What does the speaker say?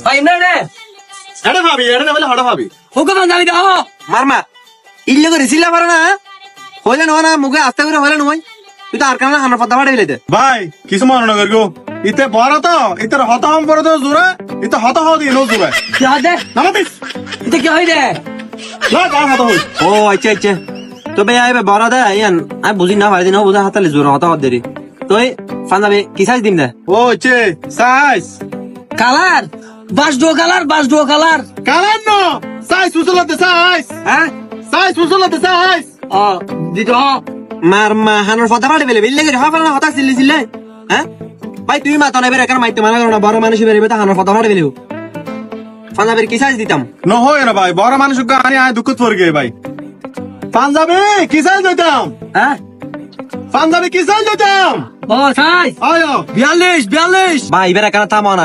ভাই না রে এটা ভাবি এটা না বলে হড়া ভাবি হুকুম জানি দাও মারমা ইল্লে করে রিসিলা পারে না হইলে না মুখে আস্তে করে হইলে নয় তুই তো আর কারণে হানার পদ্মা বাড়ি দিলে ভাই কিছু মনে না করগো ইতে বড় তো ইতে হত হম পরে তো জোরে ইতে হত হও দি নো জোরে কি হবে নামাতিস এটা কি হয় রে না গা হত হই ও আচ্ছা আচ্ছা তবে আইবে বড় দে ইয়ান আই বুঝি না পারি দিন বুঝা হাতালে জোর হতা হত দেরি তুই ফান্দাবে কি সাইজ দিম দে ও চে সাইজ কালার বাস ডো কালার কালার ন সাইজ সুসলতে সাইজ হ্যাঁ সাইজ সুসলতে সাইজ ও দিতো মারমা হানার পদ্মা বাড়ি বেলে বিল্লে করে হবে না হতা সিল্লি সিল্লে হ্যাঁ ভাই তুই মা তনে বেরে কেন মাইতে মানা করো না বড় মানুষ বেরে তো হানার পদ্মা বাড়ি বেলেও ফান্দাবের কি সাইজ দিতাম ন হয় না ভাই বড় মানুষ আনি আয় দুঃখ পড়ে গে ভাই পাঞ্জাবি কি সাইজ দিতাম হ্যাঁ পাঞ্জাবি কি সাইজ দিতাম ও সাইজ আয়ো 42 ভাই বেরে কেন থামো না